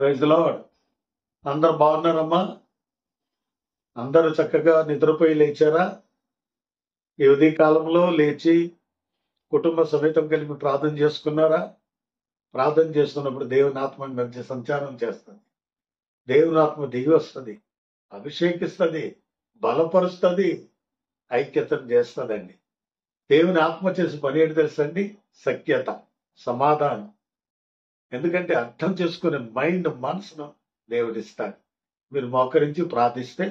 Praise the lord. అందరు బాగున్నారమ్మా? అందరూ చక్కగా నిద్రపోయి లేచారా? ఈ ఉదయ కాలంలో లేచి కుటుంబ సమేతం కలిపి ప్రార్థన చేసుకున్నారా? ప్రార్థన చేస్తున్నప్పుడు దేవుని ఆత్మ మధ్య సంచారం చేస్తుంది. దేవుని ఆత్మ దిగి వస్తుంది, అభిషేకిస్తుంది, బలపరుస్తుంది, ఐక్యతను చేస్తుందండి. దేవుని ఆత్మ చేసి పని ఏంటి తెలుసండి? సఖ్యత, సమాధానం. ఎందుకంటే అర్థం చేసుకునే మైండ్, మనసును దేవుడిస్తాడు. మీరు మోకరించి ప్రార్థిస్తే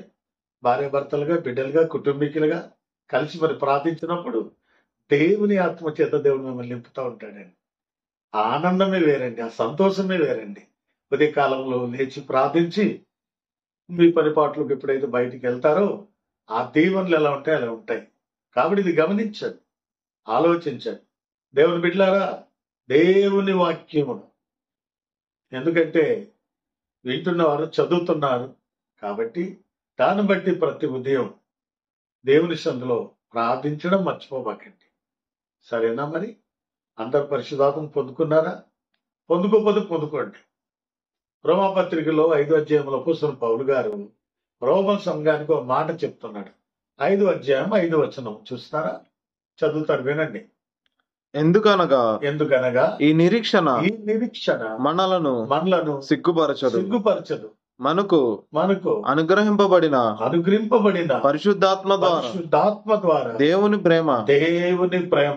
భార్యాభర్తలుగా, బిడ్డలుగా, కుటుంబీకులుగా కలిసి మరి ప్రార్థించినప్పుడు దేవుని ఆత్మ చేత దేవుడు మిమ్మల్ని నింపుతూ ఉంటాడండి. ఆ ఆనందమే వేరండి, ఆ సంతోషమే వేరండి. ఉదయ కాలంలో లేచి ప్రార్థించి మీ పనిపాట్లకు ఎప్పుడైతే బయటికి వెళ్తారో ఆ దీవెనలు ఎలా ఉంటాయి అలా ఉంటాయి. కాబట్టి ఇది గమనించండి, ఆలోచించండి. దేవుని బిడ్డలారా, దేవుని వాక్యమును, ఎందుకంటే వింటున్నవారు చదువుతున్నారు కాబట్టి దాన్ని బట్టి ప్రతి ఉదయం దేవుని సందులో ప్రార్థించడం మర్చిపోబాకండి. సరేనా? మరి అందరు పరిశుద్ధాత్మ పొందుకున్నారా? పొందుకోకపోతే పొందుకోండి. రోమాపత్రికలో 5వ అధ్యాయంలో అపోస్తలుడు పౌలు గారు రోమ సంఘానికి ఒక మాట చెప్తున్నాడు. 5వ అధ్యాయం 5వ వచనం చూస్తారా? చదువుతారు, వినండి. ఎందుకనగా ఈ నిరీక్షణ మనలను సిగ్గుపరచదు. మనకు అనుగ్రహింపబడిన పరిశుద్ధాత్మ ద్వారా దేవుని ప్రేమ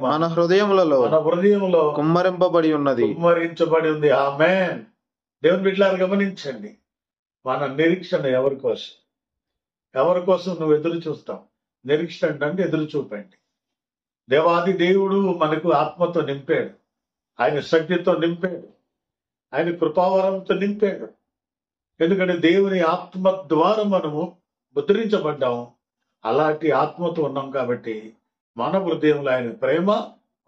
మన హృదయములలో కుమ్మరింపబడి ఉన్నది. ఆమేన్. దేవుని బిడ్డలారా, గమనించండి, మన నిరీక్షణ ఎవరి కోసం నువ్వు ఎదురు చూస్తావు? నిరీక్షణ అంటే ఎదురు చూపండి. దేవాది దేవుడు మనకు ఆత్మతో నింపాడు, ఆయన శక్తితో నింపాడు, ఆయన కృపావరంతో నింపాడు. ఎందుకంటే దేవుని ఆత్మ ద్వారా మనము ముద్రించబడ్డాము. అలాంటి ఆత్మతో ఉన్నాం కాబట్టి మన హృదయంలో ఆయన ప్రేమ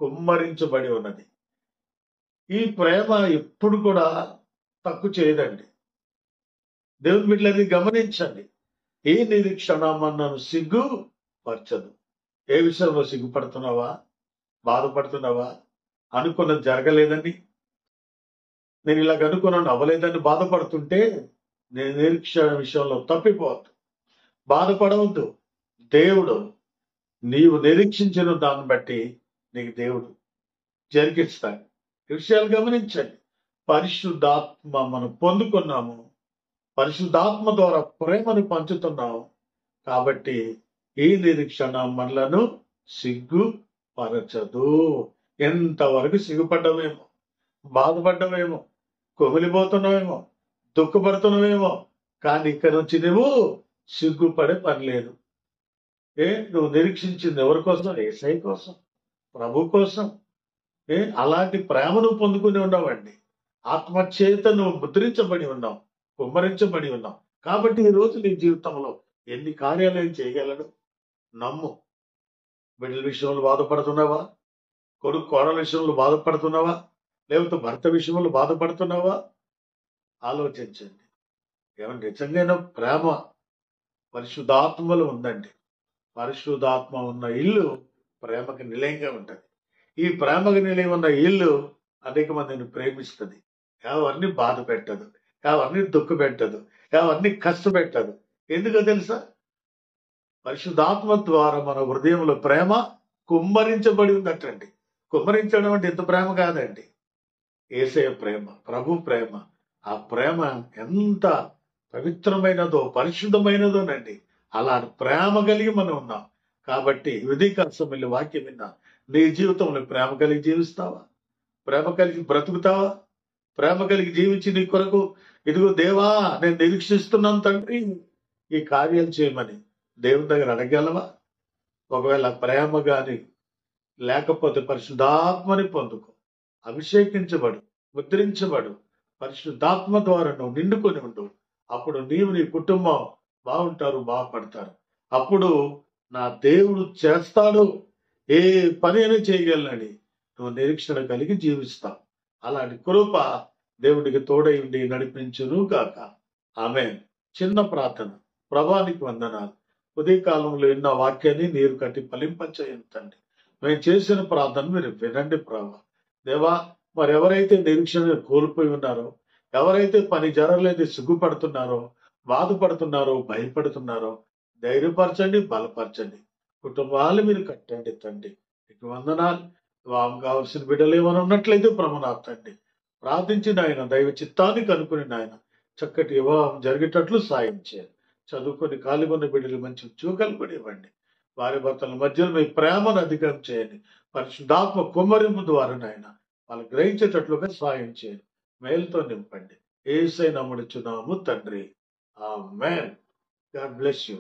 కుమ్మరించబడి ఉన్నది. ఈ ప్రేమ ఎప్పుడు కూడా తక్కువ చేయదండి. దేవుని బిడ్డలని గమనించండి. ఈ నిరీక్షణ మనను సిగ్గుపరచదు. ఏ విషయంలో సిగ్గుపడుతున్నావా? బాధపడుతున్నావా? అనుకున్నది జరగలేదని, నేను ఇలాగ అనుకున్నాను అవ్వలేదని బాధపడుతుంటే నేను నిరీక్షణ విషయంలో తప్పిపోవద్దు, బాధపడవద్దు. దేవుడు నీవు నిరీక్షించిన దాన్ని బట్టి నీకు దేవుడు జరిగిస్తాడు. ఈ విషయాలు గమనించండి. పరిశుద్ధాత్మ మనం పొందుకున్నాము, పరిశుద్ధాత్మ ద్వారా ప్రేమను పంచుతున్నాము. కాబట్టి ఈ నిరీక్షణ మనలను సిగ్గుపరచదు. ఎంతవరకు సిగ్గుపడ్డమేమో, బాధపడ్డమేమో, కొమిలిపోతున్నామేమో, దుఃఖపడుతున్నామేమో, కానీ ఇక్కడ నుంచి నువ్వు సిగ్గుపడే పని లేదు. నువ్వు నిరీక్షించింది ఎవరి కోసం? యేసయ్య కోసం, ప్రభు కోసం. అలాంటి ప్రేమను పొందుకుని ఉన్నావండి. ఆత్మచేత నువ్వు ముద్రించబడి ఉన్నావు, కుమ్మరించబడి ఉన్నావు. కాబట్టి ఈ రోజు నీ జీవితంలో ఎన్ని కార్యాలయం చేయగలడు? నమ్ము. బిడ్డల విషయంలో బాధపడుతున్నావా? కొడుకు కోడల విషయంలో బాధపడుతున్నావా? లేకపోతే భర్త విషయంలో బాధపడుతున్నావా? ఆలోచించండి. ఏమన్నా నిజంగా ప్రేమ పరిశుద్ధాత్మలో ఉందండి. పరిశుద్ధాత్మ ఉన్న ఇల్లు ప్రేమకు నిలయంగా ఉంటుంది. ఈ ప్రేమకు నిలయం ఉన్న ఇల్లు అనేక మందిని ప్రేమిస్తుంది. ఎవరిని బాధ పెట్టదు, ఎవరిని దుఃఖ పెట్టదు, ఎవరిని కష్టపెట్టదు. ఎందుకో తెలుసా? పరిశుద్ధాత్మ ద్వారా మన హృదయంలో ప్రేమ కుమ్మరించబడి ఉందటండి. కుమ్మరించడం అంటే ఇంత ప్రేమ కాదండి. యేసయ్య ప్రేమ, ప్రభు ప్రేమ. ఆ ప్రేమ ఎంత పవిత్రమైనదో, పరిశుద్ధమైనదోనండి. అలా ప్రేమ కలిగి మనం ఉన్నాం. కాబట్టి ఉదయకాలం వెళ్ళి వాక్యం విన్నా, నీ జీవితంలో ప్రేమ కలిగి జీవిస్తావా? ప్రేమ కలిగి బ్రతుకుతావా? ప్రేమ కలిగి జీవించి నీ కొరకు, ఇదిగో దేవా నేను నిరీక్షిస్తున్నాను తండ్రి ఈ కార్యాలు చేయమని దేవుని దగ్గర అడగలవా? ఒకవేళ ప్రేమ గాని లేకపోతే పరిశుద్ధాత్మని పొందుకో, అభిషేకించబడు, ముద్రించబడు. పరిశుద్ధాత్మ ద్వారా నువ్వు నిండుకొని ఉండు. అప్పుడు నీవు, నీ కుటుంబం బాగుంటారు, బాగుపడతారు. అప్పుడు నా దేవుడు చేస్తాడు, ఏ పని అయినా చేయగలనని నువ్వు నిరీక్షణ కలిగి జీవిస్తావు. అలాంటి కృప దేవుడికి తోడై ఉండి నడిపించును గాక. ఆమేన్. చిన్న ప్రార్థన. ప్రభానికి వందనాలు. ఉదయకాలంలో ఎన్న వాక్యాన్ని నీరు కట్టి ఫలింపచేయండి. మేము చేసిన ప్రార్థన మీరు వినండి ప్రభా. దేవా, మరెవరైతే నిరీక్షణ కోల్పోయి ఉన్నారో, ఎవరైతే పని జరగలేదు సిగ్గుపడుతున్నారో, బాధపడుతున్నారో, భయపడుతున్నారో ధైర్యపరచండి, బలపరచండి. కుటుంబాలు మీరు కట్టండి తండ్రి. మీకు వందనాలు. వివాహం కావాల్సిన బిడ్డలు ఏమైనా ఉన్నట్లయితే ప్రమనార్థండి ప్రార్థించిన ఆయన దైవ చిత్తాన్ని కనుక్కుని నాయన చక్కటి వివాహం జరిగేటట్లు సాయం చేయాలి. చదువుకొని కాలిగొన్న బిడ్డలు మంచి ఉద్యోగాలు కూడా ఇవ్వండి. వారి భర్తల మధ్యలో మీ ప్రేమను అధికం చేయండి. పరిశుద్ధాత్మ కుమ్మరింపు ద్వారా నాయన వాళ్ళు గ్రహించేటట్లుగా సాయం చేయండి. మేలుతో నింపండి. యేసయ్య నామమున తండ్రి. ఆమేన్. God bless you.